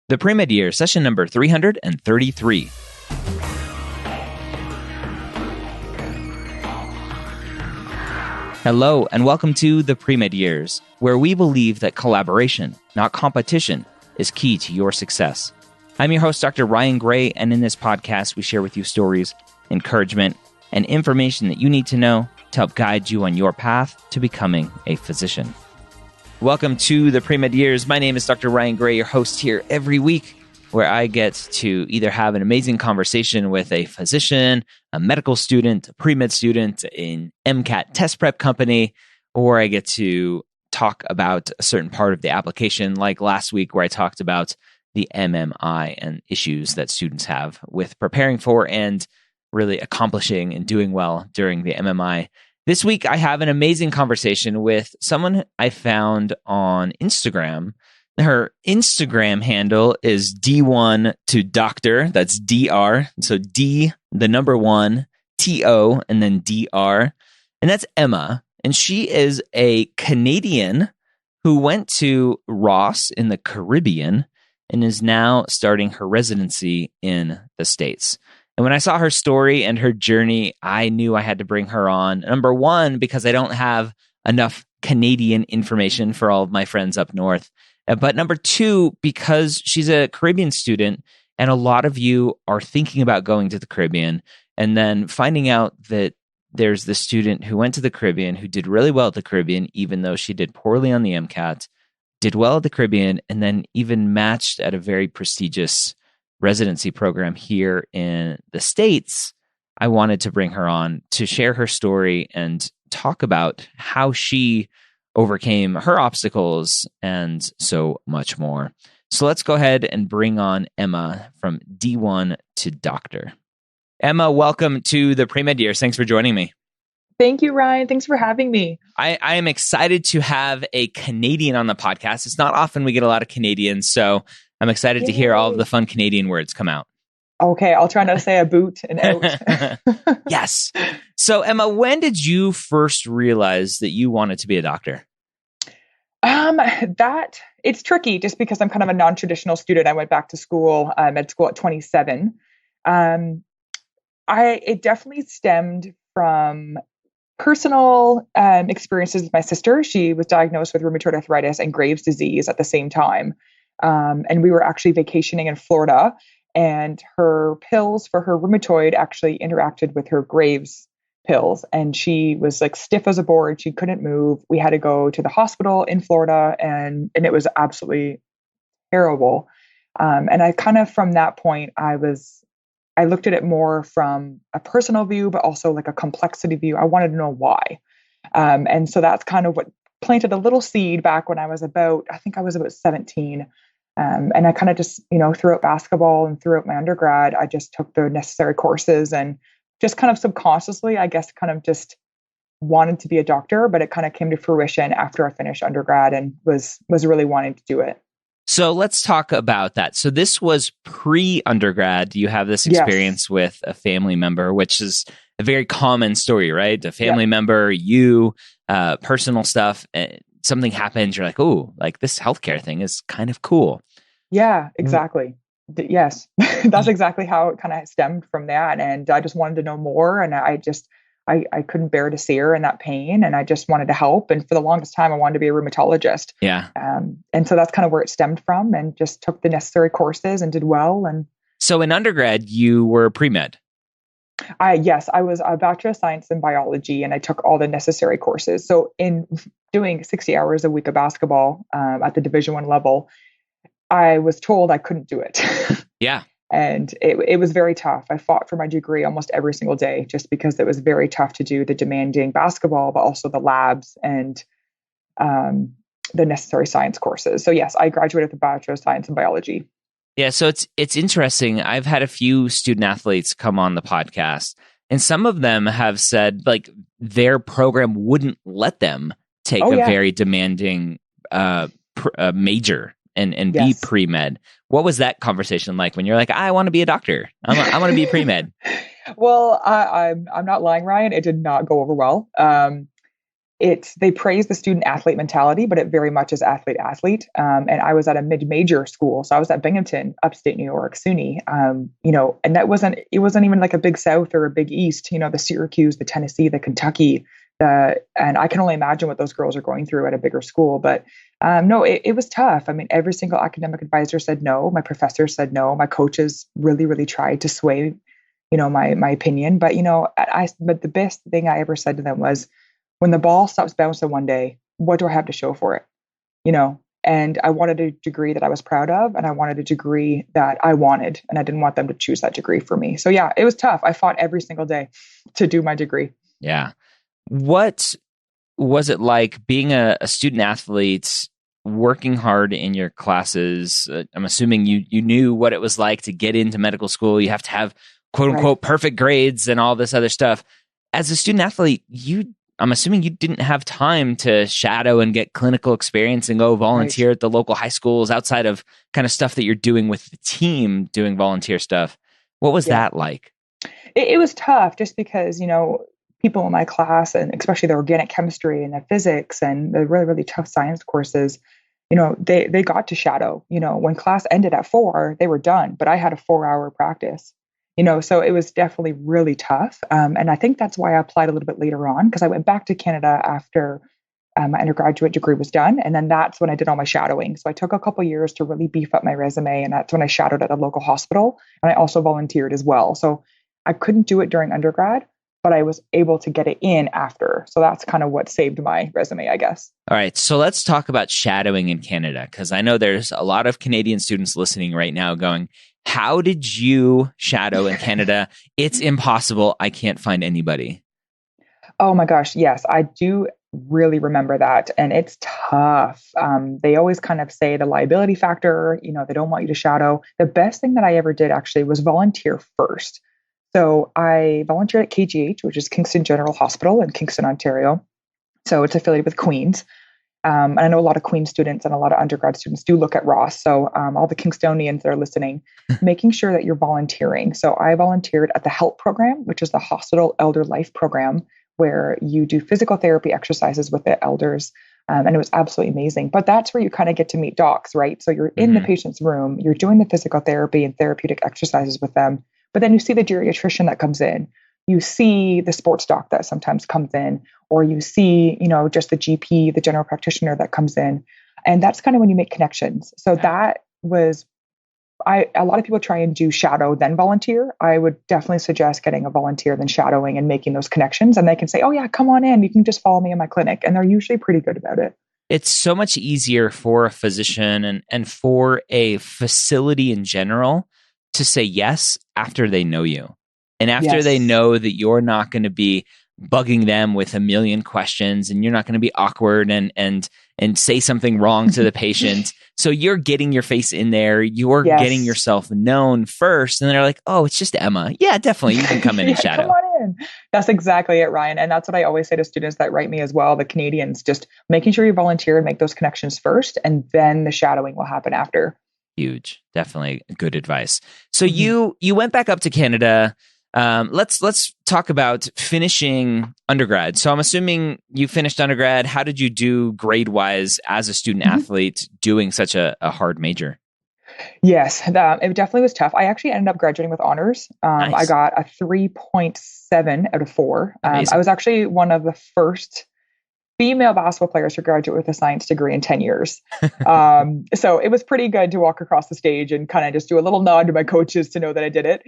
The Pre-Med Year, session number 333. Hello, and welcome to the Pre-Med Years, where we believe that collaboration, not competition, is key to your success. I'm your host, Dr. Ryan Gray, and in this podcast, we share with you stories, encouragement, and information that you need to know to help guide you on your path to becoming a physician. Welcome to the Pre-Med Years. My name is Dr. Ryan Gray, your host here every week, where I get to either have an amazing conversation with a physician, a medical student, a pre-med student, an MCAT test prep company, or I get to talk about a certain part of the application, like last week where I talked about the MMI and issues that students have with preparing for and really accomplishing and doing well during the MMI. This week, I have an amazing conversation with someone I found on Instagram. Her Instagram handle is D1 to Doctor. That's DR. So D, the number 1, TO, and then DR. And that's Emma. And she is a Canadian who went to Ross in the Caribbean and is now starting her residency in the States. And when I saw her story and her journey, I knew I had to bring her on. Number one, because I don't have enough Canadian information for all of my friends up north. But number two, because she's a Caribbean student and a lot of you are thinking about going to the Caribbean and then finding out that there's this student who went to the Caribbean who did really well at the Caribbean, even though she did poorly on the MCAT, did well at the Caribbean, and then even matched at a very prestigious residency program here in the States. I wanted to bring her on to share her story and talk about how she overcame her obstacles and so much more. So let's go ahead and bring on Emma from D1 to Doctor. Emma, welcome to the Pre-Med Years. Thanks for joining me. Thank you, Ryan. Thanks for having me. I am excited to have a Canadian on the podcast. It's not often we get a lot of Canadians, so I'm excited to hear all of the fun Canadian words come out. Okay, I'll try not to say a boot and out. Yes. So, Emma, when did you first realize that you wanted to be a doctor? It's tricky just because I'm kind of a non-traditional student. I went back to school, med school at 27. It definitely stemmed from personal experiences with my sister. She was diagnosed with rheumatoid arthritis and Graves' disease at the same time. And we were actually vacationing in Florida, and her pills for her rheumatoid actually interacted with her Graves' pills. And she was like stiff as a board. She couldn't move. We had to go to the hospital in Florida, and it was absolutely terrible. And I kind of, from that point, I looked at it more from a personal view, but also like a complexity view. I wanted to know why. And so that's kind of what planted a little seed back when I was about 17. And I kind of just, throughout basketball and throughout my undergrad, I just took the necessary courses and just kind of subconsciously, I guess, kind of just wanted to be a doctor, but it kind of came to fruition after I finished undergrad and was really wanting to do it. So let's talk about that. So this was pre-undergrad. You have this experience with a family member, which is a very common story, right? A family member, personal stuff, something happens, you're like, oh, like this healthcare thing is kind of cool. Yeah, exactly. Yes, that's exactly how it kind of stemmed from that. And I just wanted to know more. And I couldn't bear to see her in that pain. And I just wanted to help. And for the longest time, I wanted to be a rheumatologist. Yeah. And so that's kind of where it stemmed from, and just took the necessary courses and did well. And so in undergrad, you were pre-med. Yes, I was a Bachelor of Science in Biology, and I took all the necessary courses. So in doing 60 hours a week of basketball at the Division I level, I was told I couldn't do it. Yeah. And it was very tough. I fought for my degree almost every single day, just because it was very tough to do the demanding basketball, but also the labs and the necessary science courses. So yes, I graduated with a Bachelor of Science in Biology. Yeah, so it's interesting. I've had a few student athletes come on the podcast, and some of them have said like their program wouldn't let them take a very demanding major and be pre-med. What was that conversation like when you're like, I want to be a doctor. I want to be pre-med. Well, I'm not lying, Ryan. It did not go over well. they praise the student athlete mentality, but it very much is athlete. And I was at a mid-major school. So I was at Binghamton, upstate New York, SUNY, and it wasn't even like a big South or a big East, the Syracuse, the Tennessee, the Kentucky, and I can only imagine what those girls are going through at a bigger school. But no, it was tough. I mean, every single academic advisor said no. My professor said no. My coaches really, really tried to sway, my opinion. But, but the best thing I ever said to them was, when the ball stops bouncing one day, what do I have to show for it? And I wanted a degree that I was proud of, and I wanted a degree that I wanted, and I didn't want them to choose that degree for me. So yeah, it was tough. I fought every single day to do my degree. Yeah. What was it like being a student athlete, working hard in your classes? I'm assuming you knew what it was like to get into medical school. You have to have quote unquote perfect grades and all this other stuff. As a student athlete, I'm assuming you didn't have time to shadow and get clinical experience and go volunteer at the local high schools outside of kind of stuff that you're doing with the team, doing volunteer stuff. What was that like? It was tough just because, people in my class, and especially the organic chemistry and the physics and the really, really tough science courses, they got to shadow. When class ended at 4, they were done, but I had a 4-hour practice. So it was definitely really tough. And I think that's why I applied a little bit later on, because I went back to Canada after my undergraduate degree was done. And then that's when I did all my shadowing. So I took a couple of years to really beef up my resume. And that's when I shadowed at a local hospital. And I also volunteered as well. So I couldn't do it during undergrad, but I was able to get it in after. So that's kind of what saved my resume, I guess. All right. So let's talk about shadowing in Canada, because I know there's a lot of Canadian students listening right now going, how did you shadow in Canada? It's impossible. I can't find anybody. Oh my gosh. Yes, I do really remember that. And it's tough. They always kind of say the liability factor, they don't want you to shadow. The best thing that I ever did actually was volunteer first. So I volunteered at KGH, which is Kingston General Hospital in Kingston, Ontario. So it's affiliated with Queen's. And I know a lot of Queen's students and a lot of undergrad students do look at Ross. So all the Kingstonians that are listening, making sure that you're volunteering. So I volunteered at the HELP program, which is the Hospital Elder Life program, where you do physical therapy exercises with the elders. And it was absolutely amazing. But that's where you kind of get to meet docs, right? So you're in the patient's room, you're doing the physical therapy and therapeutic exercises with them. But then you see the geriatrician that comes in. You see the sports doc that sometimes comes in, or you see, just the GP, the general practitioner that comes in. And that's kind of when you make connections. So that was, a lot of people try and do shadow, then volunteer. I would definitely suggest getting a volunteer, then shadowing and making those connections. And they can say, oh yeah, come on in. You can just follow me in my clinic. And they're usually pretty good about it. It's so much easier for a physician and for a facility in general to say yes after they know you. And after they know that you're not going to be bugging them with a million questions and you're not going to be awkward and say something wrong to the patient. So you're getting your face in there. You're getting yourself known first. And they're like, oh, it's just Emma. Yeah, definitely. You can come in and shadow. Come on in. That's exactly it, Ryan. And that's what I always say to students that write me as well, the Canadians, just making sure you volunteer and make those connections first. And then the shadowing will happen after. Huge. Definitely good advice. So you went back up to Canada. Let's talk about finishing undergrad. So I'm assuming you finished undergrad. How did you do grade wise as a student athlete doing such a hard major? Yes, it definitely was tough. I actually ended up graduating with honors. Nice. I got a 3.7 out of 4. I was actually one of the first female basketball players to graduate with a science degree in 10 years. So it was pretty good to walk across the stage and kind of just do a little nod to my coaches to know that I did it.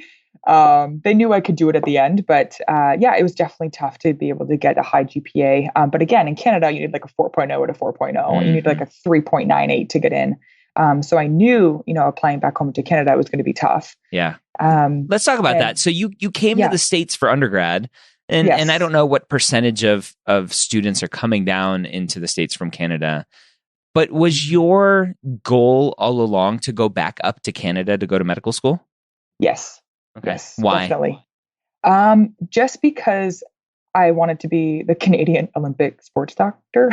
They knew I could do it at the end, but it was definitely tough to be able to get a high GPA. But again, in Canada, you need like a 4.0 out of 4.0. You need like a 3.98 to get in. So I knew, applying back home to Canada was going to be tough. Yeah. Let's talk about that. So you came to the States for undergrad. And I don't know what percentage of students are coming down into the States from Canada, but was your goal all along to go back up to Canada to go to medical school? Yes. Okay. Yes, Why? Definitely. Just because I wanted to be the Canadian Olympic sports doctor.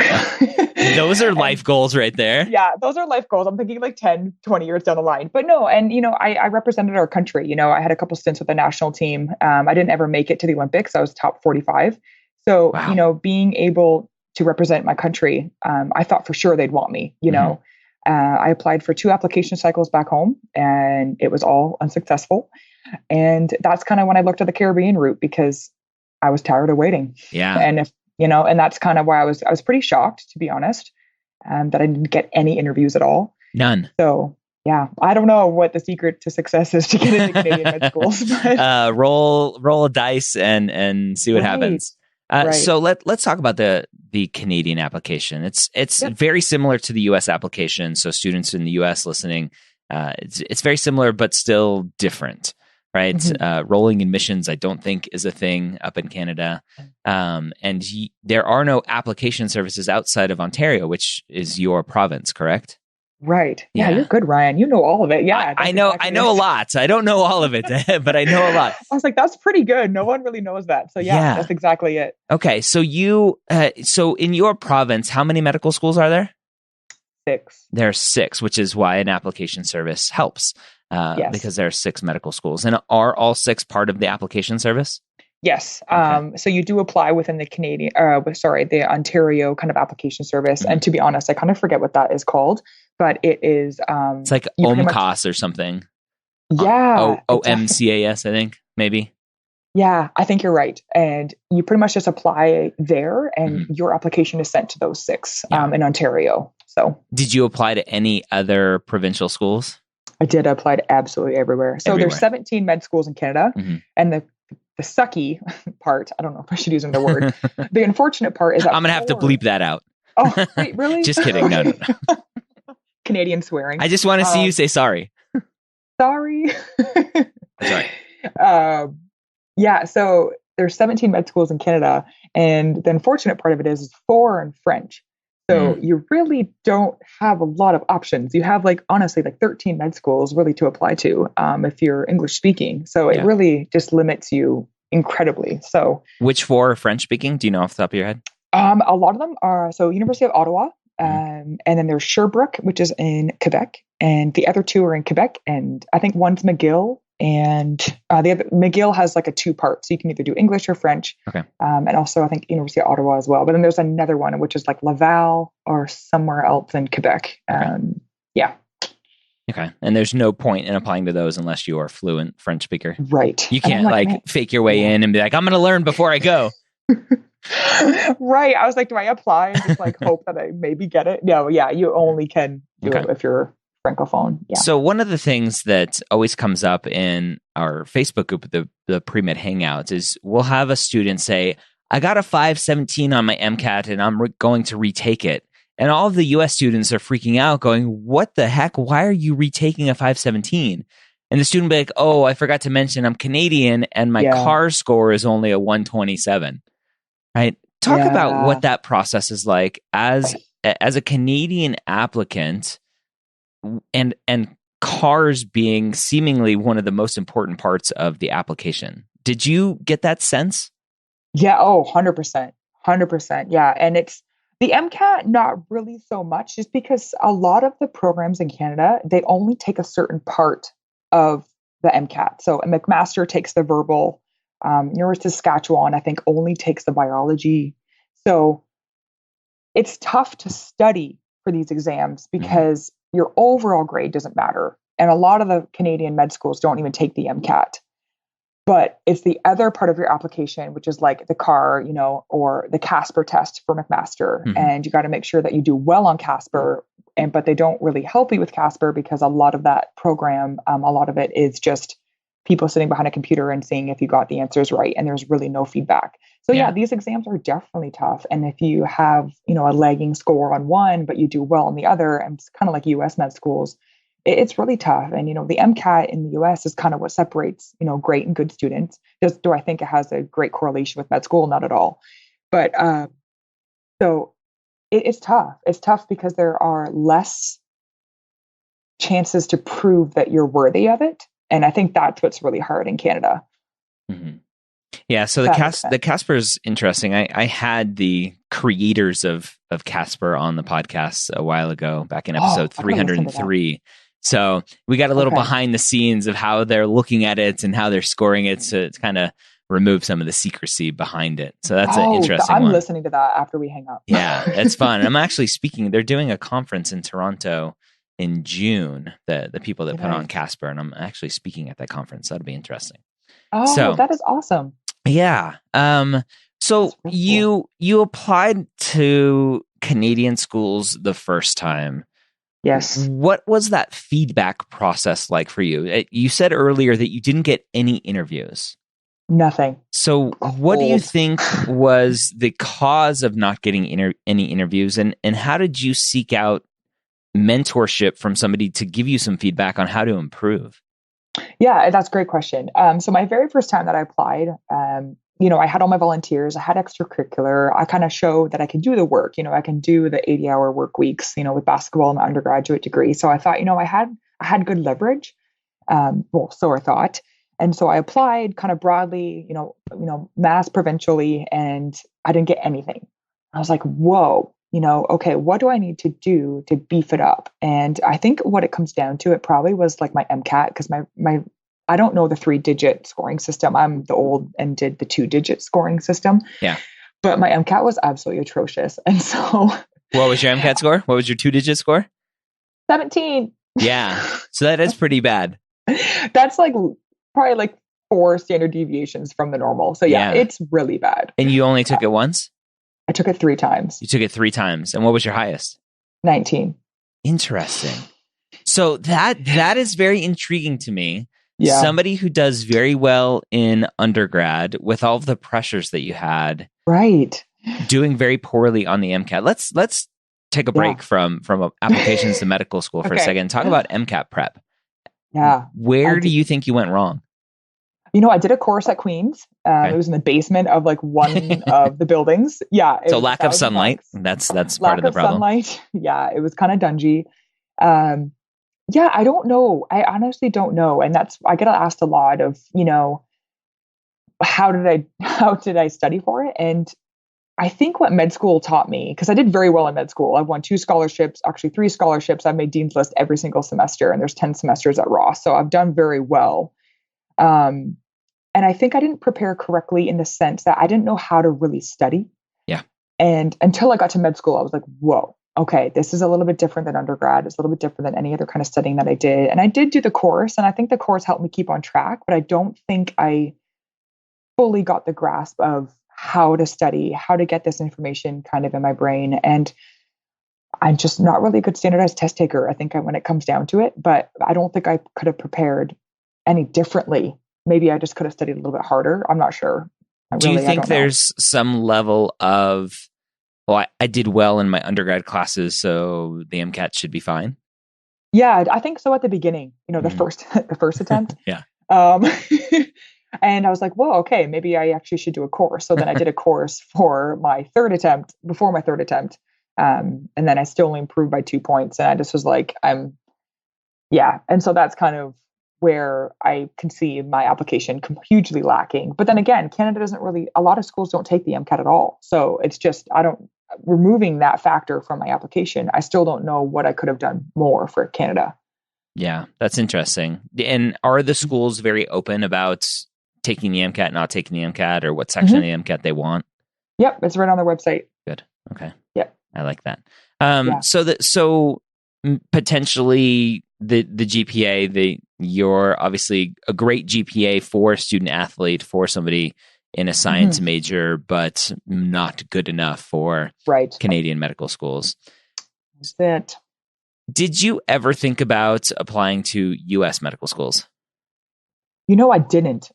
Those are life goals right there. Yeah, those are life goals. I'm thinking like 10, 20 years down the line. But no, and I represented our country. I had a couple stints with the national team. I didn't ever make it to the Olympics. I was top 45. So, Wow. Being able to represent my country, I thought for sure they'd want me, you know. I applied for 2 application cycles back home and it was all unsuccessful. And that's kind of when I looked at the Caribbean route because I was tired of waiting. Yeah. And if, you know, and that's kind of why I was pretty shocked, to be honest, that I didn't get any interviews at all. None. So yeah, I don't know what the secret to success is to get into Canadian med schools. But roll a dice and see what happens. Right. So let's talk about the Canadian application. It's very similar to the U.S. application. So students in the U.S. listening, it's very similar but still different, right? Rolling admissions, I don't think is a thing up in Canada, and there are no application services outside of Ontario, which is your province, correct? Right. Yeah, you're good, Ryan. You know all of it. Yeah. I know a lot. I don't know all of it, but I know a lot. I was like, that's pretty good. No one really knows that. So yeah. That's exactly it. Okay. So so in your province, how many medical schools are there? 6. There are 6, which is why an application service helps, because there are 6 medical schools. And are all 6 part of the application service? Yes. So you do apply within the the Ontario kind of application service. And to be honest, I kind of forget what that is called, but it is, it's like OMCAS or something. Yeah. OMCAS, I think, maybe. Yeah, I think you're right. And you pretty much just apply there and your application is sent to those 6 in Ontario. So did you apply to any other provincial schools? I did apply to absolutely everywhere. So there's 17 med schools in Canada, and the sucky part, I don't know if I should use the word. The unfortunate part is that I'm going to have to bleep that out. Oh, wait, really? Just kidding. No. Canadian swearing. I just want to see you say sorry. Sorry. Sorry. Yeah, so there's 17 med schools in Canada, and the unfortunate part of it is 4 in French. So you really don't have a lot of options. You have honestly 13 med schools really to apply to if you're English speaking. So it really just limits you incredibly. So which 4 are French speaking? Do you know off the top of your head? A lot of them are, so University of Ottawa, and then there's Sherbrooke, which is in Quebec, and the other 2 are in Quebec, and I think one's McGill, and the other McGill has a 2-part, so you can either do English or French. Okay. And also I think University of Ottawa as well. But then there's another one which is Laval or somewhere else in Quebec. Yeah. Okay. And there's no point in applying to those unless you are a fluent French speaker. Right. You can't fake your way in and be like, I'm going to learn before I go. Right. I was like, do I apply and just hope that I maybe get it? No. Yeah. You only can do it if you're Francophone. Yeah. So one of the things that always comes up in our Facebook group, the pre-med hangouts, is we'll have a student say, I got a 517 on my MCAT and I'm going to retake it. And all of the US students are freaking out going, what the heck? Why are you retaking a 517? And the student will be like, oh, I forgot to mention I'm Canadian and my CAR score is only a 127. Right? Talk about what that process is like as a Canadian applicant. And CARs being seemingly one of the most important parts of the application. Did you get that sense? Yeah. Oh, 100%. 100%. Yeah. And it's the MCAT, not really so much, just because a lot of the programs in Canada, they only take a certain part of the MCAT. So McMaster takes the verbal. University of Saskatchewan, I think, only takes the biology. So it's tough to study for these exams because your overall grade doesn't matter. And a lot of the Canadian med schools don't even take the MCAT. But it's the other part of your application, which is the CAR, or the Casper test for McMaster. And you got to make sure that you do well on Casper. But they don't really help you with Casper because a lot of that program, a lot of it is just people sitting behind a computer and seeing if you got the answers right. And there's really no feedback. So these exams are definitely tough. And if you have, a lagging score on one, but you do well on the other, and it's kind of like US med schools, it's really tough. And, the MCAT in the US is kind of what separates, great and good students. Do I think it has a great correlation with med school? Not at all. But so it's tough. It's tough because there are less chances to prove that you're worthy of it. And I think that's what's really hard in Canada. Yeah, so the Casper is interesting. I had the creators of Casper on the podcast a while ago, back in episode 303. So we got a little behind the scenes of how they're looking at it and how they're scoring it. So it's kind of remove some of the secrecy behind it. So that's an interesting I'm one. listening to that after we hang up. Yeah, that's fun. I'm actually speaking. They're doing a conference in Toronto in June, the people that put on Casper, and I'm actually speaking at that conference. That'll be interesting. Oh, that is awesome. Yeah. So really you applied to Canadian schools the first time. Yes. What was that feedback process like for you? You said earlier that you didn't get any interviews. Nothing. So what do you think was the cause of not getting any interviews, and how did you seek out mentorship from somebody to give you some feedback on how to improve? Yeah, that's a great question. So my very first time that I applied, I had all my volunteers, I had extracurricular, I kind of showed that I can do the work, I can do the 80-hour work weeks, with basketball and my undergraduate degree. So I thought, I had good leverage. So I thought. And so I applied kind of broadly, mass provincially, and I didn't get anything. I was like, whoa, okay, what do I need to do to beef it up? And I think what it comes down to, it probably was like my MCAT, because I don't know the 3-digit scoring system. I'm the old and did the 2-digit scoring system. Yeah. But my MCAT was absolutely atrocious. And so what was your MCAT score? What was your 2-digit score? 17. Yeah. So that is pretty bad. That's probably like 4 standard deviations from the normal. So yeah, it's really bad. And you only took it once? I took it 3 times. You took it 3 times. And what was your highest? 19. Interesting. So that is very intriguing to me. Yeah. Somebody who does very well in undergrad with all of the pressures that you had. Right. Doing very poorly on the MCAT. Let's take a break from applications to medical school for a second. Talk about MCAT prep. Yeah. Where do you think you went wrong? I did a course at Queen's. It was in the basement of one of the buildings. Yeah. So lack of sunlight. That's part of the problem. Sunlight. Yeah. It was kind of dungy. Yeah, I don't know. I honestly don't know. And I get asked a lot of, how did I study for it? And I think what med school taught me, because I did very well in med school. I've won 2 scholarships, actually 3 scholarships. I've made Dean's List every single semester, and there's 10 semesters at Ross. So I've done very well. And I think I didn't prepare correctly in the sense that I didn't know how to really study. Yeah. And until I got to med school, I was like, whoa, okay, this is a little bit different than undergrad. It's a little bit different than any other kind of studying that I did. And I did do the course, and I think the course helped me keep on track, but I don't think I fully got the grasp of how to study, how to get this information kind of in my brain. And I'm just not really a good standardized test taker, I think, when it comes down to it. But I don't think I could have prepared any differently. Maybe I just could have studied a little bit harder. I'm not sure. Do you think there's some level of, I did well in my undergrad classes, so the MCAT should be fine? Yeah, I think so at the beginning, the first attempt. Yeah. And I was like, whoa, okay, maybe I actually should do a course. So then I did a course for my 3rd attempt, before my 3rd attempt. And then I still only improved by 2 points. And I just was like, yeah. And so that's kind of where I can see my application hugely lacking. But then again, Canada doesn't really, a lot of schools don't take the MCAT at all. So it's just, removing that factor from my application, I still don't know what I could have done more for Canada. Yeah, that's interesting. And are the schools very open about taking the MCAT, not taking the MCAT, or what section of the MCAT they want? Yep, it's right on their website. Good. Okay. Yep. I like that. So potentially the GPA, you're obviously a great GPA for a student athlete, for somebody in a science major, but not good enough for Canadian medical schools. That's it. Did you ever think about applying to U.S. medical schools? I didn't,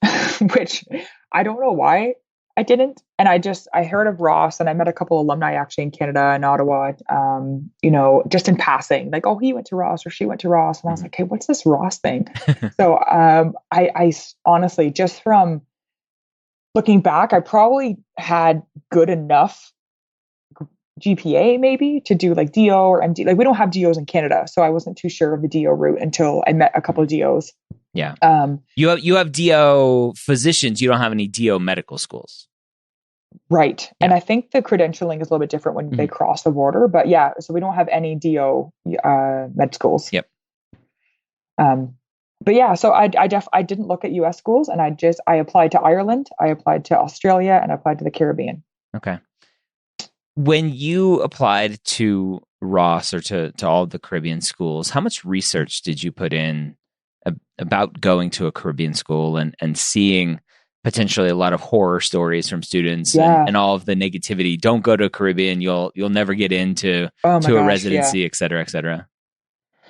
which I don't know why I didn't. And I heard of Ross, and I met a couple of alumni actually in Canada and Ottawa, just in passing, like, oh, he went to Ross or she went to Ross. And I was like, hey, what's this Ross thing? So I honestly, just from looking back, I probably had good enough GPA maybe to do like DO or MD. Like, we don't have DOs in Canada, so I wasn't too sure of the DO route until I met a couple of DOs. Yeah. You have DO physicians. You don't have any DO medical schools. Right. Yeah. And I think the credentialing is a little bit different when they cross the border, but yeah, so we don't have any DO med schools. Yep. but yeah, so I didn't look at US schools, and I applied to Ireland, I applied to Australia, and I applied to the Caribbean. Okay. When you applied to Ross or to all the Caribbean schools, how much research did you put in about going to a Caribbean school and seeing potentially a lot of horror stories from students Yeah. and all of the negativity? Don't go to a Caribbean, you'll never get into Oh my to a gosh, yeah. residency, et cetera, et cetera.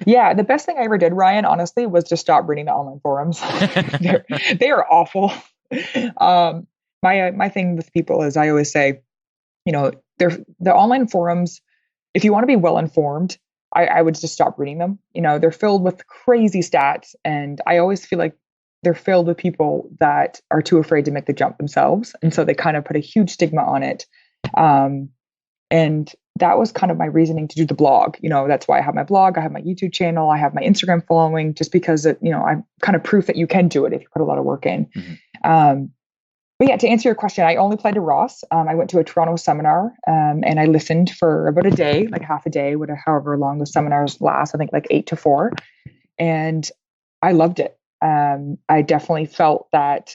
Yeah, the best thing I ever did, Ryan, honestly, was just stop reading the online forums. They are awful. Um, my thing with people is I always say, they're the online forums. If you want to be well informed, I would just stop reading them. They're filled with crazy stats, and I always feel like they're filled with people that are too afraid to make the jump themselves, and so they kind of put a huge stigma on it. And that was kind of my reasoning to do the blog. That's why I have my blog, I have my YouTube channel, I have my Instagram following, just because I'm kind of proof that you can do it if you put a lot of work in. Mm-hmm. But yeah, to answer your question, I only applied to Ross. I went to a Toronto seminar, and I listened for about a day, like half a day, however long the seminars last, I think like 8 to 4. And I loved it. I definitely felt that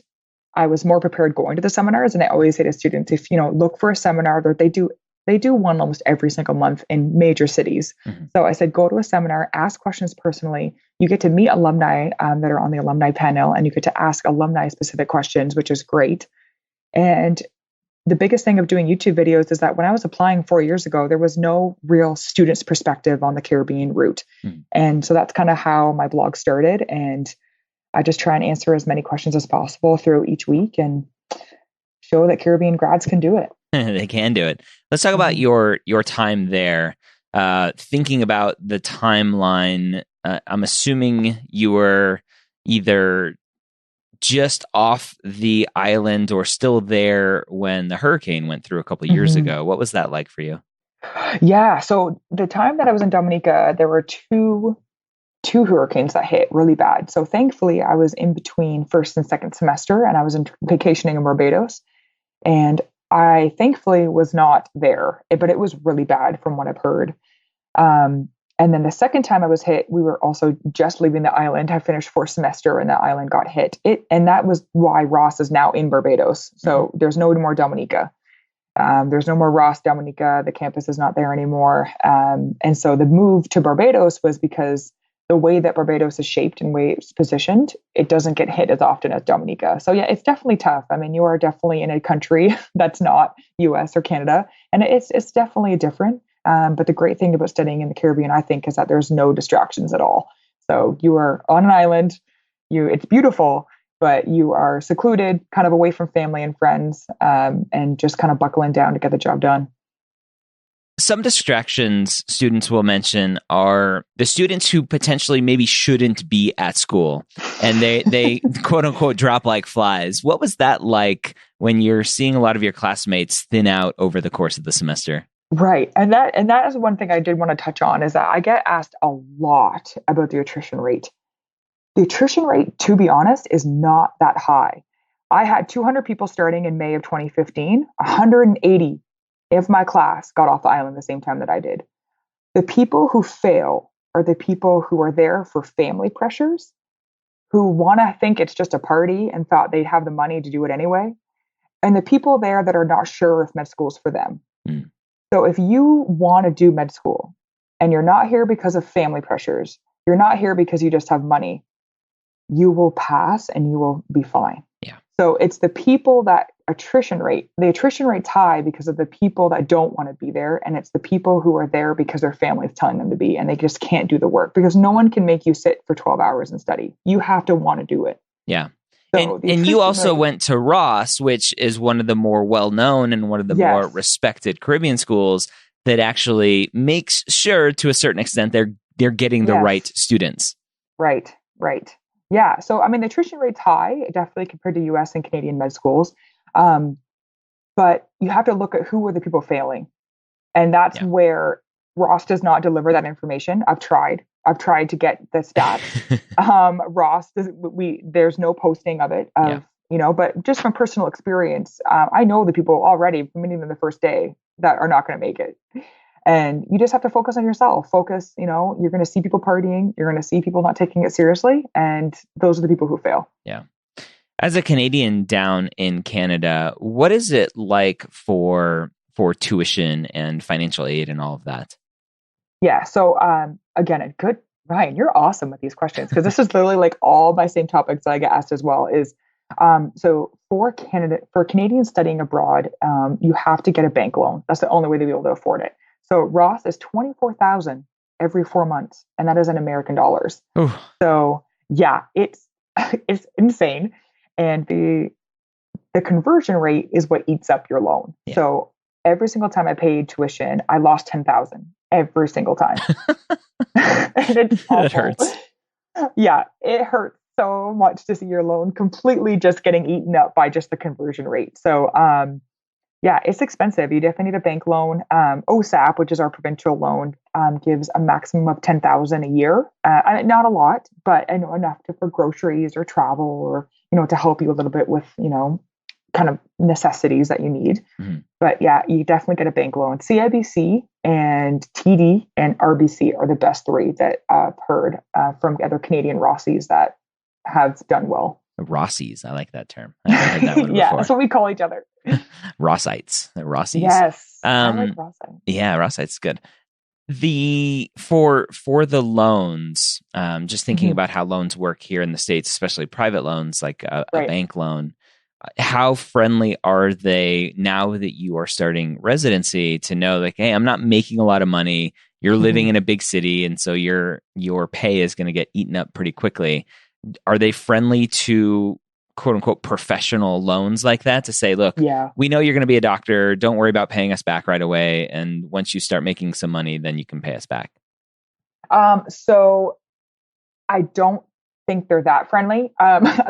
I was more prepared going to the seminars. And I always say to students, if, look for a seminar that they do one almost every single month in major cities. Mm-hmm. So I said, go to a seminar, ask questions personally. You get to meet alumni that are on the alumni panel, and you get to ask alumni specific questions, which is great. And the biggest thing of doing YouTube videos is that when I was applying 4 years ago, there was no real student's perspective on the Caribbean route. Mm-hmm. And so that's kind of how my blog started. And I just try and answer as many questions as possible through each week and show that Caribbean grads can do it. They can do it. Let's talk about your time there. Thinking about the timeline, I'm assuming you were either just off the island or still there when the hurricane went through a couple of years ago. What was that like for you? Yeah. So the time that I was in Dominica, there were two hurricanes that hit really bad. So thankfully, I was in between first and second semester, and I was vacationing in Barbados. And I thankfully was not there, but it was really bad from what I've heard. And then the second time I was hit, we were also just leaving the island. I finished fourth semester and the island got hit. And that was why Ross is now in Barbados. So there's no more Dominica. There's no more Ross Dominica. The campus is not there anymore. And so the move to Barbados was because the way that Barbados is shaped and way it's positioned, it doesn't get hit as often as Dominica. So yeah, it's definitely tough. I mean, you are definitely in a country that's not US or Canada, and it's definitely different. But the great thing about studying in the Caribbean, I think, is that there's no distractions at all. So you are on an island, it's beautiful, but you are secluded, kind of away from family and friends, and just kind of buckling down to get the job done. Some distractions students will mention are the students who potentially maybe shouldn't be at school, and they quote unquote drop like flies. What was that like when you're seeing a lot of your classmates thin out over the course of the semester? Right. And that is one thing I did want to touch on, is that I get asked a lot about the attrition rate. The attrition rate, to be honest, is not that high. I had 200 people starting in May of 2015, 180 of my class got off the island the same time that I did. The people who fail are the people who are there for family pressures, who want to think it's just a party and thought they'd have the money to do it anyway, and the people there that are not sure if med school is for them. Mm. So if you want to do med school and you're not here because of family pressures, you're not here because you just have money, you will pass and you will be fine. Yeah. So it's the people that the attrition rate's high because of the people that don't want to be there. And it's the people who are there because their family is telling them to be, and they just can't do the work, because no one can make you sit for 12 hours and study. You have to want to do it. Yeah. So and you also went to Ross, which is one of the more well-known and one of the more respected Caribbean schools that actually makes sure, to a certain extent, they're getting the right students. Right. Yeah. So, I mean, the attrition rate's high, definitely compared to US and Canadian med schools. But you have to look at who were the people failing. And that's where Ross does not deliver that information. I've tried to get the stats. Ross, there's no posting of it, but just from personal experience, I know the people already from meeting them the first day that are not going to make it. And you just have to focus on yourself. Focus, you're going to see people partying. You're going to see people not taking it seriously. And those are the people who fail. Yeah. As a Canadian down in Canada, what is it like for tuition and financial aid and all of that? Yeah. So again, Ryan, you're awesome with these questions, because this is literally like all my same topics that I get asked as well is so for Canadians studying abroad, you have to get a bank loan. That's the only way to be able to afford it. So Roth is $24,000 every 4 months, and that is in American dollars. Ooh. So yeah, it's insane. And the conversion rate is what eats up your loan. Yeah. So every single time I paid tuition, I lost $10,000 every single time. And it's awful. That hurts. Yeah, it hurts so much to see your loan completely just getting eaten up by just the conversion rate. So yeah, it's expensive. You definitely need a bank loan. OSAP, which is our provincial loan, gives a maximum of $10,000 a year. Not a lot, but I know enough for groceries or travel, or to help you a little bit with kind of necessities that you need. Mm-hmm. But yeah, you definitely get a bank loan. CIBC and TD and RBC are the best three that I've heard from other Canadian Rossies that have done well. Rossies, I like that term. I heard that one yeah, before. That's what we call each other. Rossites, the Rossies. Yes, I like Rossite. Yeah, Rossite's good. For the loans, just thinking about how loans work here in the States, especially private loans like a bank loan. How friendly are they now that you are starting residency to know, like, hey, I'm not making a lot of money. You're living in a big city, and so your pay is going to get eaten up pretty quickly. Are they friendly to quote unquote professional loans like that, to say, look, we know you're going to be a doctor. Don't worry about paying us back right away. And once you start making some money, then you can pay us back. So I don't think they're that friendly.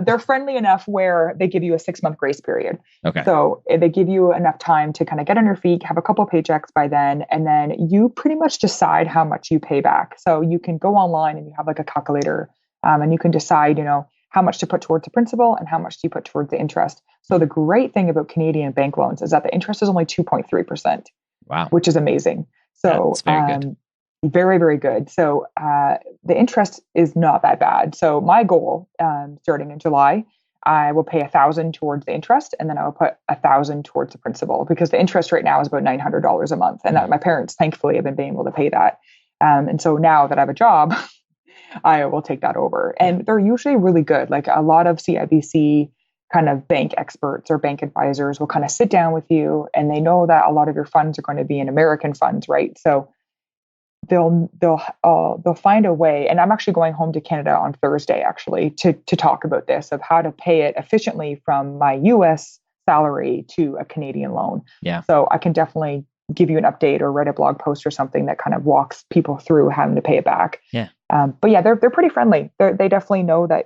They're friendly enough where they give you a 6-month grace period. Okay. So they give you enough time to kind of get on your feet, have a couple of paychecks by then, and then you pretty much decide how much you pay back. So you can go online and you have like a calculator, and you can decide, how much to put towards the principal and how much do you put towards the interest. So the great thing about Canadian bank loans is that the interest is only 2.3%. Wow. Which is amazing. So that's very good. Very, very good. So the interest is not that bad. So my goal, starting in July, I will pay $1,000 towards the interest, and then I will put $1,000 towards the principal, because the interest right now is about $900 a month, and that my parents thankfully have been able to pay that. And so now that I have a job, I will take that over. And they're usually really good. Like a lot of CIBC kind of bank experts or bank advisors will kind of sit down with you, and they know that a lot of your funds are going to be in American funds, right? So they'll find a way. And I'm actually going home to Canada on Thursday, actually, to talk about this, of how to pay it efficiently from my US salary to a Canadian loan. Yeah. So I can definitely give you an update or write a blog post or something that kind of walks people through having to pay it back. Yeah. But yeah, they're pretty friendly. They definitely know that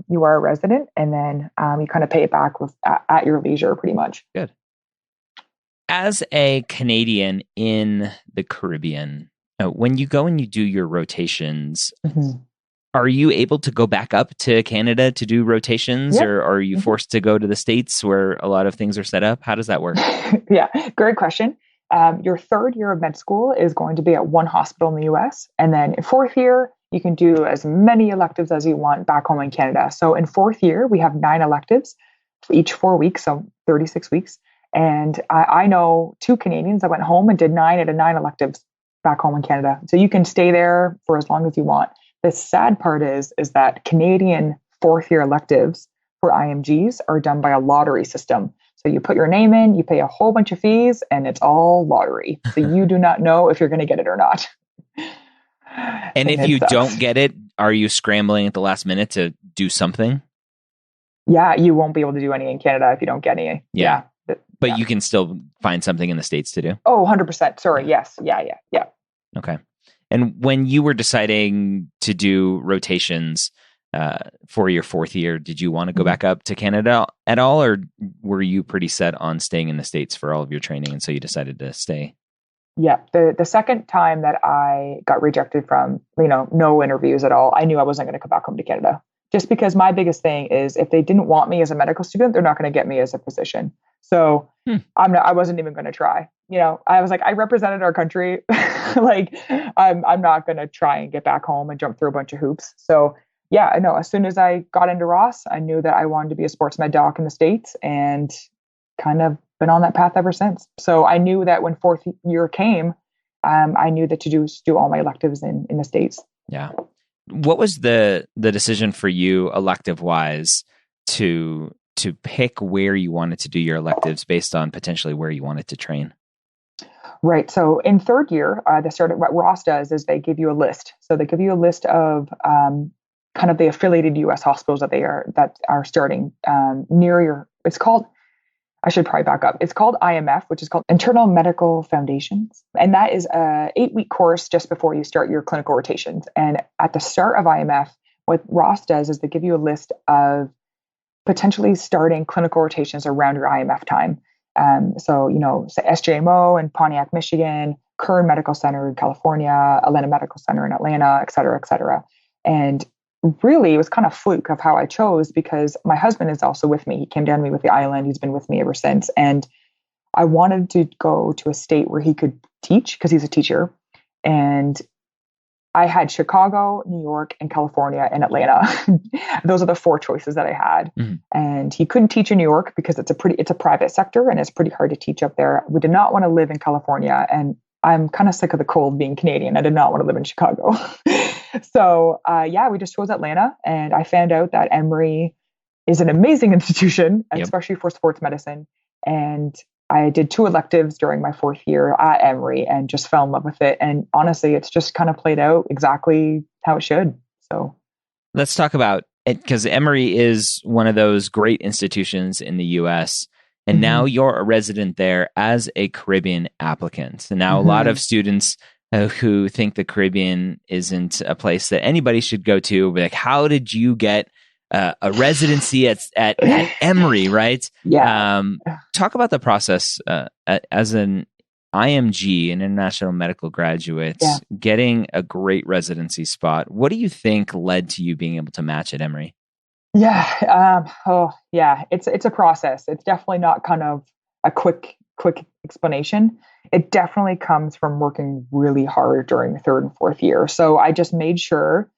you are a resident, and then you kind of pay it back at your leisure, pretty much. Good. As a Canadian in the Caribbean, when you go and you do your rotations, are you able to go back up to Canada to do rotations, or are you forced to go to the States where a lot of things are set up? How does that work? Yeah, great question. Your third year of med school is going to be at one hospital in the US. And then in fourth year, you can do as many electives as you want back home in Canada. So in fourth year, we have 9 electives for each 4 weeks, so 36 weeks. And I know 2 Canadians that went home and did 9 out of 9 electives back home in Canada. So you can stay there for as long as you want. The sad part is that Canadian fourth year electives for IMGs are done by a lottery system. So you put your name in, you pay a whole bunch of fees, and it's all lottery. So you do not know if you're going to get it or not. And if you don't get it, are you scrambling at the last minute to do something? Yeah, you won't be able to do any in Canada if you don't get any. Yeah. But you can still find something in the States to do? Oh, 100%. Sorry. Yes. Yeah. Okay. And when you were deciding to do rotations for your fourth year, did you want to go back up to Canada at all, or were you pretty set on staying in the States for all of your training, and so you decided to stay? Yeah. The second time that I got rejected from, no interviews at all, I knew I wasn't going to come back home to Canada. Just because my biggest thing is, if they didn't want me as a medical student, they're not going to get me as a physician. So I wasn't even going to try. I was like, I represented our country. Like, I'm not going to try and get back home and jump through a bunch of hoops. So yeah, I know as soon as I got into Ross, I knew that I wanted to be a sports med doc in the States, and kind of been on that path ever since. So I knew that when fourth year came, I knew that to do all my electives in the States. Yeah. What was the decision for you, elective wise, to pick where you wanted to do your electives based on potentially where you wanted to train? Right. So in third year, what Ross does is they give you a list. So they give you a list of kind of the affiliated U.S. hospitals that are starting near your. It's called. I should probably back up. It's called IMF, which is called Internal Medical Foundations, and that is a 8-week course just before you start your clinical rotations. And at the start of IMF, what Ross does is they give you a list of potentially starting clinical rotations around your IMF time. So SJMO in Pontiac, Michigan, Kern Medical Center in California, Atlanta Medical Center in Atlanta, et cetera, et cetera. And really, it was kind of fluke of how I chose, because my husband is also with me. He came down to me with the island. He's been with me ever since. And I wanted to go to a state where he could teach, because he's a teacher. And I had Chicago, New York, and California, and Atlanta. Those are the 4 choices that I had. Mm-hmm. And he couldn't teach in New York because it's a private sector and it's pretty hard to teach up there. We did not want to live in California, and I'm kind of sick of the cold being Canadian. I did not want to live in Chicago. So we just chose Atlanta, and I found out that Emory is an amazing institution, especially for sports medicine. And I did 2 electives during my 4th year at Emory and just fell in love with it. And honestly, it's just kind of played out exactly how it should. So let's talk about it, because Emory is one of those great institutions in the U.S. And now you're a resident there as a Caribbean applicant. And now a lot of students who think the Caribbean isn't a place that anybody should go to, but like, how did you get a residency at Emory, right? Yeah. Talk about the process as an IMG, an international medical graduate, getting a great residency spot. What do you think led to you being able to match at Emory? Yeah. It's a process. It's definitely not kind of a quick explanation. It definitely comes from working really hard during the 3rd and 4th year. So I just made sure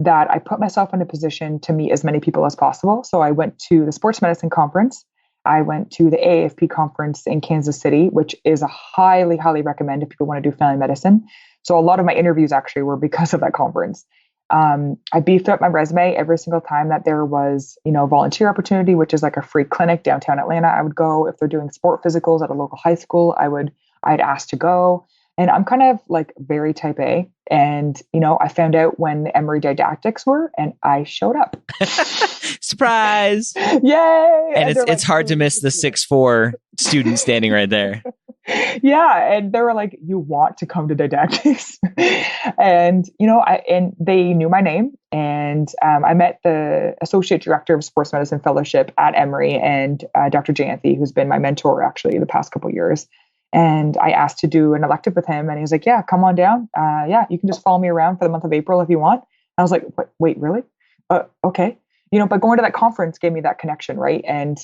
that I put myself in a position to meet as many people as possible. So I went to the sports medicine conference. I went to the AAFP conference in Kansas City, which is a highly, highly recommend if people want to do family medicine. So a lot of my interviews actually were because of that conference. I beefed up my resume every single time that there was, volunteer opportunity, which is like a free clinic downtown Atlanta. I would go. If they're doing sport physicals at a local high school, I'd ask to go. And I'm kind of like very type A. And, I found out when the Emory didactics were, and I showed up. Surprise. Yay. And it's hard to miss the 6'4" student standing right there. Yeah. And they were like, you want to come to didactics? And, and they knew my name. And I met the associate director of sports medicine fellowship at Emory, and Dr. Janthy, who's been my mentor actually the past couple of years. And I asked to do an elective with him, and he was like, yeah, come on down. You can just follow me around for the month of April if you want. I was like, wait, really? Okay. But going to that conference gave me that connection, right? And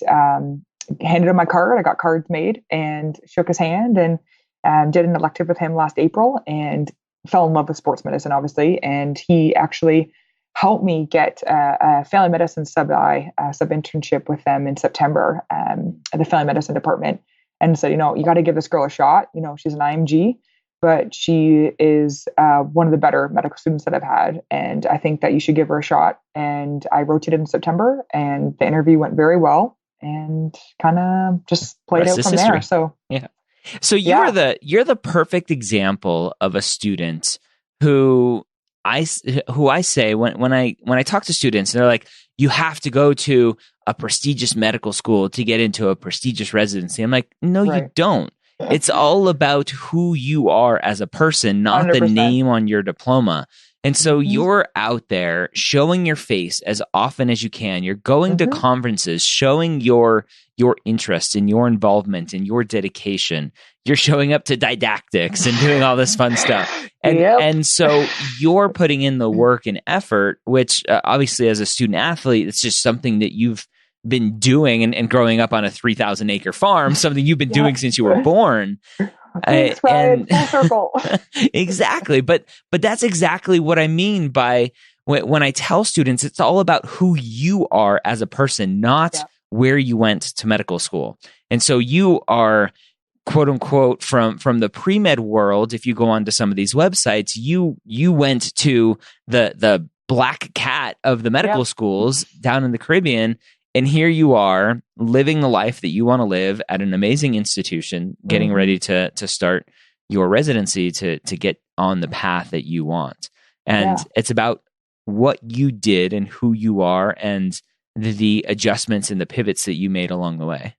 handed him my card. I got cards made and shook his hand, and did an elective with him last April, and fell in love with sports medicine, obviously. And he actually helped me get a family medicine sub internship with them in September at the family medicine department. And said, you got to give this girl a shot. She's an IMG, but she is one of the better medical students that I've had. And I think that you should give her a shot. And I rotated in September, and the interview went very well, and kind of just played out from there. So, yeah. So you're the perfect example of a student who I say when I talk to students, they're like, you have to go to a prestigious medical school to get into a prestigious residency. I'm like, no, you don't. It's all about who you are as a person, not 100%. The name on your diploma. And so you're out there showing your face as often as you can. You're going to conferences, showing your interest and your involvement and your dedication. You're showing up to didactics and doing all this fun stuff. And so you're putting in the work and effort, which obviously as a student athlete, it's just something that you've been doing and growing up on a 3,000 acre farm, something you've been doing since you were born. Thanks, Ryan. Full circle. Exactly. But that's exactly what I mean by when I tell students, it's all about who you are as a person, not where you went to medical school. And so you are, quote unquote, from the pre-med world. If you go onto some of these websites, you went to the black cat of the medical schools down in the Caribbean. And here you are living the life that you want to live at an amazing institution, getting ready to start your residency to get on the path that you want. And it's about what you did and who you are and the adjustments and the pivots that you made along the way.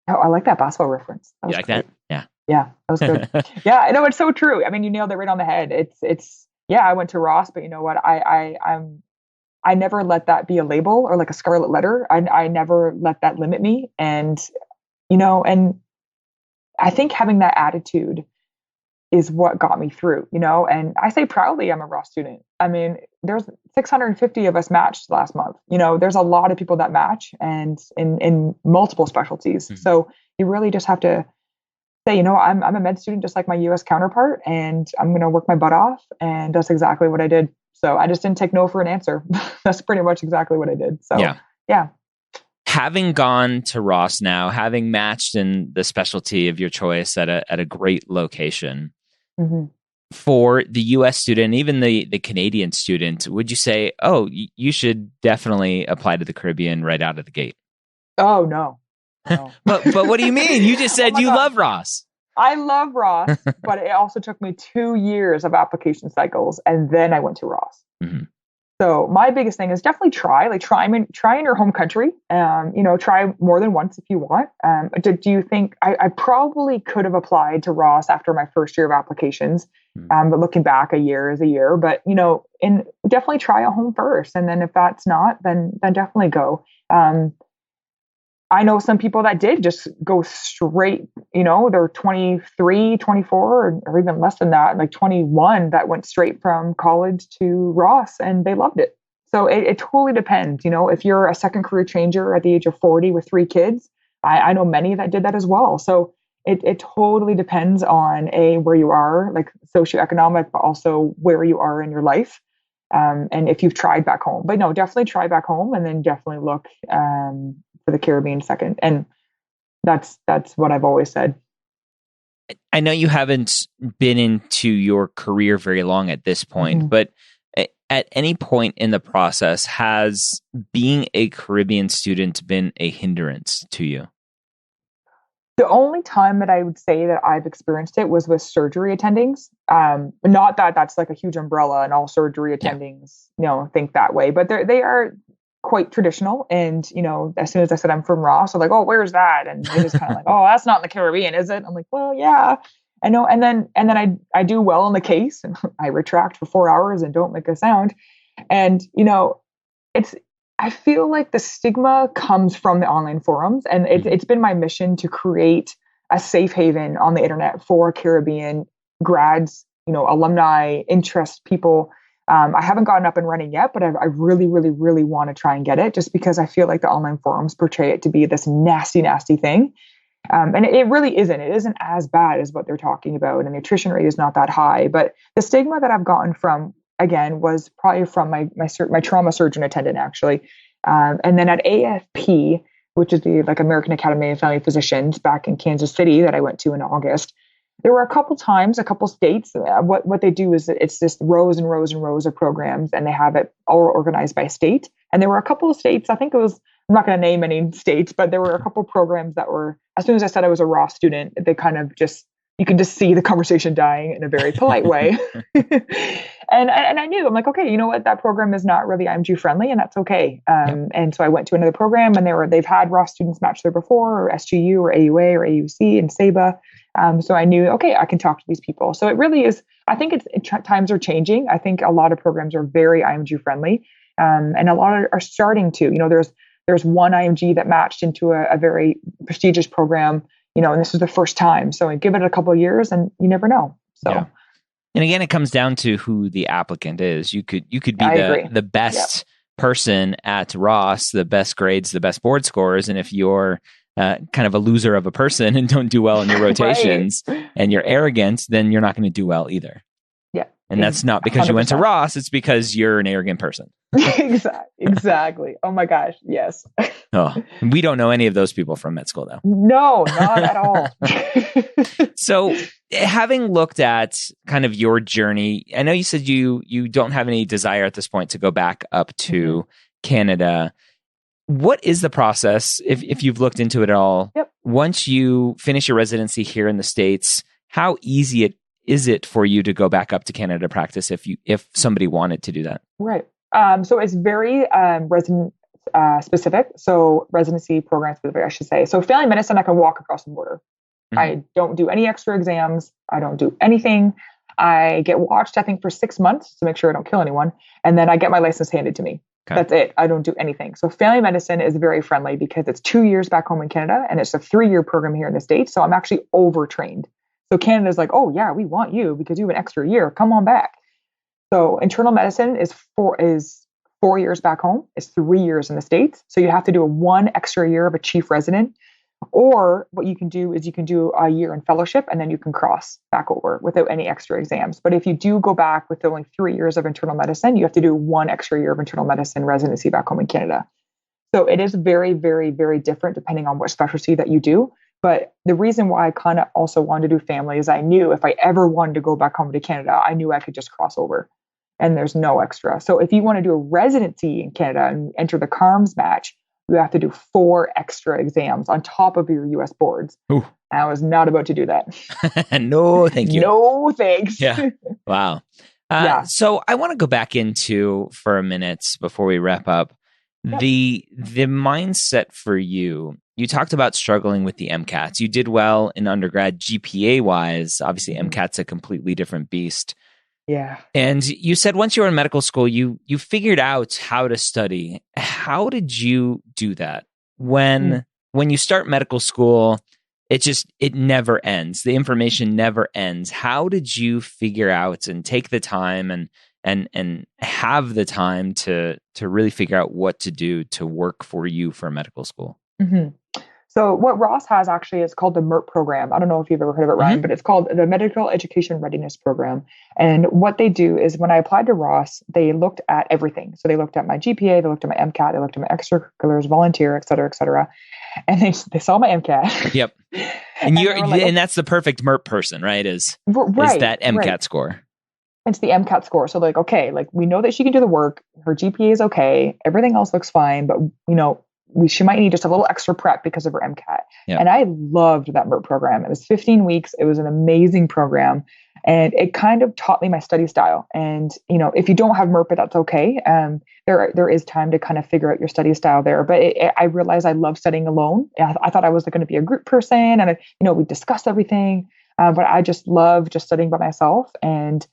Oh, I like that basketball reference. You like great. that? Yeah. Yeah, that was good. Yeah, I know, it's so true. I mean, you nailed it right on the head. It's I went to Ross, but you know what? I never let that be a label or like a scarlet letter. I never let that limit me. And, and I think having that attitude is what got me through, and I say proudly, I'm a Ross student. I mean, there's 650 of us matched last month. There's a lot of people that match and in multiple specialties. Mm-hmm. So you really just have to say, I'm a med student just like my US counterpart, and I'm going to work my butt off. And that's exactly what I did. So I just didn't take no for an answer. That's pretty much exactly what I did. So yeah. Having gone to Ross now, having matched in the specialty of your choice at a great location, for the U.S. student, even the Canadian student, would you say, oh, you should definitely apply to the Caribbean right out of the gate? Oh, no. But what do you mean? You just said you love Ross. I love Ross, but it also took me 2 years of application cycles, and then I went to Ross. Mm-hmm. So my biggest thing is definitely try in your home country. Try more than once if you want. Do you think I probably could have applied to Ross after my first year of applications? But looking back, a year is a year. But definitely try a home first, and then if that's not, then definitely go. I know some people that did just go straight, they're 23, 24, or even less than that, like 21, that went straight from college to Ross, and they loved it. So it totally depends. If you're a second career changer at the age of 40 with 3 kids, I know many that did that as well. So it totally depends on where you are, like socioeconomic, but also where you are in your life. And if you've tried back home, but no, definitely try back home, and then definitely look, for the Caribbean second. And that's what I've always said. I know you haven't been into your career very long at this point, but at any point in the process, has being a Caribbean student been a hindrance to you? The only time that I would say that I've experienced it was with surgery attendings. Not that that's like a huge umbrella and all surgery attendings, think that way, but they are quite traditional. And, as soon as I said I'm from Ross, they're like, oh, where's that? And they just kind of like, oh, that's not in the Caribbean, is it? I'm like, well, yeah, I know. And then I do well in the case, and I retract for 4 hours and don't make a sound. And, I feel like the stigma comes from the online forums, and it's been my mission to create a safe haven on the internet for Caribbean grads, alumni, interest people. I haven't gotten up and running yet, but I really, really, really want to try and get it, just because I feel like the online forums portray it to be this nasty, nasty thing. And it really isn't. It isn't as bad as what they're talking about. And the attrition rate is not that high. But the stigma that I've gotten from, again, was probably from my trauma surgeon attendant, actually. And then at AFP, which is the American Academy of Family Physicians back in Kansas City that I went to in August, there were a couple states. What they do is it's just rows and rows and rows of programs, and they have it all organized by state. And there were a couple of states, I'm not going to name any states, but there were a couple of programs that were, as soon as I said I was a Ross student, they kind of you can just see the conversation dying in a very polite way. And I knew, I'm like, okay, you know what? That program is not really IMG friendly, and that's okay. And so I went to another program, and they've had Ross students match there before, or SGU or AUA or AUC and SABA. So I knew, okay, I can talk to these people. So it really is, I think times are changing. I think a lot of programs are very IMG friendly. And a lot are starting to, there's one IMG that matched into a very prestigious program, and this is the first time. So give it a couple of years, and you never know. So. Yeah. And again, it comes down to who the applicant is. You could be the best person at Ross, the best grades, the best board scores. And if you're kind of a loser of a person and don't do well in your rotations and you're arrogant, then you're not going to do well either. Yeah. And that's not because 100%. You went to Ross. It's because you're an arrogant person. Exactly. Oh my gosh. Yes. Oh, we don't know any of those people from med school though. No, not at all. So having looked at kind of your journey, I know you said you don't have any desire at this point to go back up to Canada. What is the process, if you've looked into it at all? Yep. Once you finish your residency here in the States, how easy is it for you to go back up to Canada to practice if somebody wanted to do that? Right. So it's very resident specific. So residency program specific, I should say. So family medicine, I can walk across the border. Mm-hmm. I don't do any extra exams. I don't do anything. I get watched, I think, for 6 months to make sure I don't kill anyone. And then I get my license handed to me. Okay. That's it. I don't do anything. So family medicine is very friendly because it's 2 years back home in Canada and it's a 3-year program here in the States. So I'm actually overtrained. So Canada's like, oh yeah, we want you because you have an extra year. Come on back. So internal medicine is 4 years back home. It's 3 years in the States. So you have to do a 1 extra year of a chief resident. Or what you can do is you can do a year in fellowship and then you can cross back over without any extra exams. But if you do go back with only 3 years of internal medicine, you have to do 1 extra year of internal medicine residency back home in Canada. So it is very, very, very different depending on what specialty that you do. But the reason why I kind of also wanted to do family is I knew if I ever wanted to go back home to Canada, I knew I could just cross over and there's no extra. So if you want to do a residency in Canada and enter the CARMS match, you have to do 4 extra exams on top of your US boards. Ooh. I was not about to do that. No, thank you. No, thanks. Yeah. Wow. So I want to go back into for a minute before we wrap up. Yep. The mindset for you. You talked about struggling with the MCATs. You did well in undergrad GPA wise. Obviously, MCAT's a completely different beast. Yeah. And you said once you were in medical school, you figured out how to study. How did you do that? When you start medical school, it never ends. The information never ends. How did you figure out and take the time and have the time to really figure out what to do to work for you for medical school? Mm-hmm. So what Ross has actually is called the MERP program. I don't know if you've ever heard of it, Ryan, but it's called the Medical Education Readiness Program. And what they do is when I applied to Ross, they looked at everything. So they looked at my GPA, they looked at my MCAT, they looked at my extracurriculars, volunteer, et cetera, et cetera. And they saw my MCAT. Yep. And and that's the perfect MERP person, right? Is that MCAT score. It's the MCAT score. So like, okay, like we know that she can do the work. Her GPA is okay. Everything else looks fine. But, she might need just a little extra prep because of her MCAT. Yep. And I loved that MERP program. It was 15 weeks. It was an amazing program. And it kind of taught me my study style. And, if you don't have MERP, that's okay. There is time to kind of figure out your study style there. But I realized I love studying alone. I thought I was going to be a group person and, we discussed everything. But I just love just studying by myself and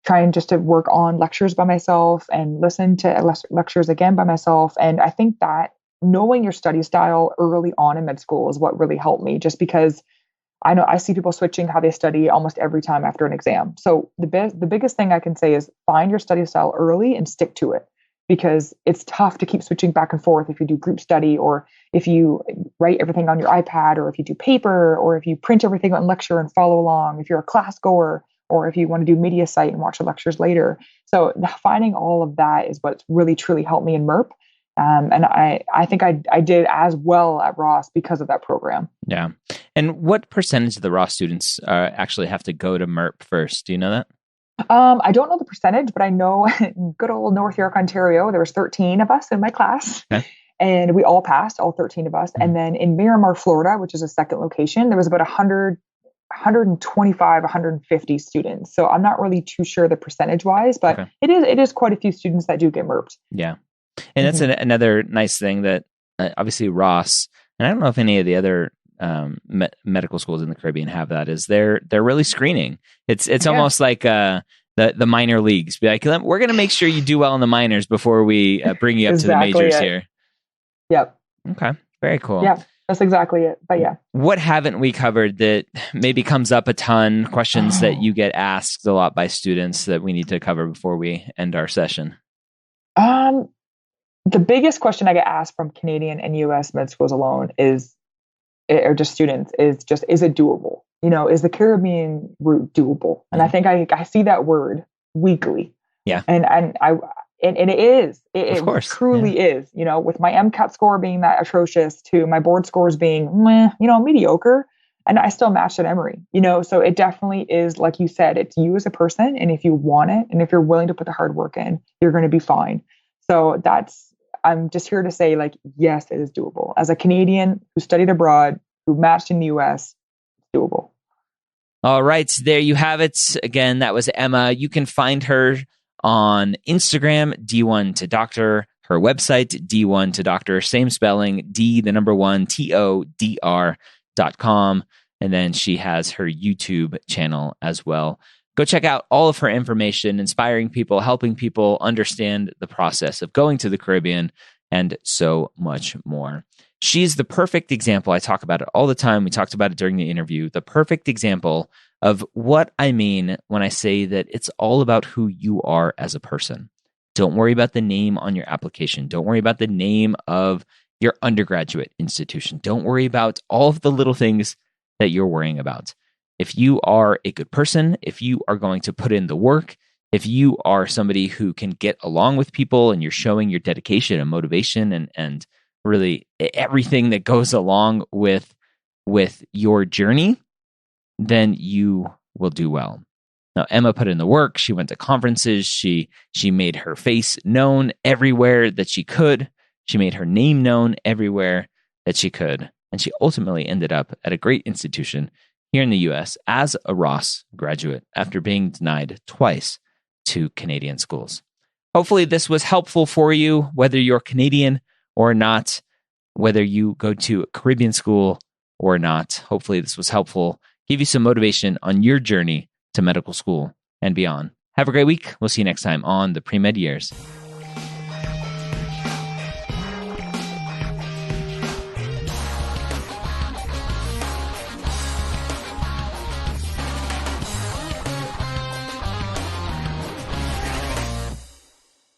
trying just to work on lectures by myself and listen to lectures again by myself. And I think that knowing your study style early on in med school is what really helped me, just because I know I see people switching how they study almost every time after an exam. So the biggest thing I can say is find your study style early and stick to it, because it's tough to keep switching back and forth if you do group study or if you write everything on your iPad or if you do paper or if you print everything on lecture and follow along, if you're a class goer or if you want to do media site and watch the lectures later. So finding all of that is what's really truly helped me in MERP. And I think I did as well at Ross because of that program. Yeah. And what percentage of the Ross students actually have to go to MERP first? Do you know that? I don't know the percentage, but I know in good old North York, Ontario, there was 13 of us in my class. Okay. And we all passed, all 13 of us. Mm-hmm. And then in Miramar, Florida, which is a second location, there was about 125, 150 students. So I'm not really too sure the percentage wise, but okay. It is quite a few students that do get MERPed. Yeah. And that's another nice thing that obviously Ross, and I don't know if any of the other medical schools in the Caribbean have that, is they're really screening. It's almost like the minor leagues. Be like, we're going to make sure you do well in the minors before we bring you up exactly to the majors here. Yep. Okay. Very cool. Yeah, that's exactly it. But yeah. What haven't we covered that maybe comes up a ton, questions that you get asked a lot by students that we need to cover before we end our session? The biggest question I get asked from Canadian and US med schools alone is or just students is it doable? Is the Caribbean route doable? And I think I see that word weekly. Yeah. And it is. Of course. It truly is. With my MCAT score being that atrocious to my board scores being mediocre, and I still matched at Emory. So it definitely is, like you said, it's you as a person, and if you want it, and if you're willing to put the hard work in, you're going to be fine. So I'm just here to say, like, yes, it is doable. As a Canadian who studied abroad, who matched in the US, it's doable. All right, there you have it. Again, that was Emma. You can find her on Instagram, D1 to Doctor. Her website, D1 to Doctor, same spelling, TODR.com. And then she has her YouTube channel as well. Go check out all of her information, inspiring people, helping people understand the process of going to the Caribbean, and so much more. She's the perfect example. I talk about it all the time. We talked about it during the interview. The perfect example of what I mean when I say that it's all about who you are as a person. Don't worry about the name on your application. Don't worry about the name of your undergraduate institution. Don't worry about all of the little things that you're worrying about. If you are a good person, if you are going to put in the work, if you are somebody who can get along with people and you're showing your dedication and motivation and really everything that goes along with your journey, then you will do well. Now, Emma put in the work. She went to conferences. She made her face known everywhere that she could. She made her name known everywhere that she could. And she ultimately ended up at a great institution here in the US as a Ross graduate after being denied twice to Canadian schools. Hopefully this was helpful for you, whether you're Canadian or not, whether you go to a Caribbean school or not. Hopefully this was helpful, give you some motivation on your journey to medical school and beyond. Have a great week. We'll see you next time on the Pre-Med Years.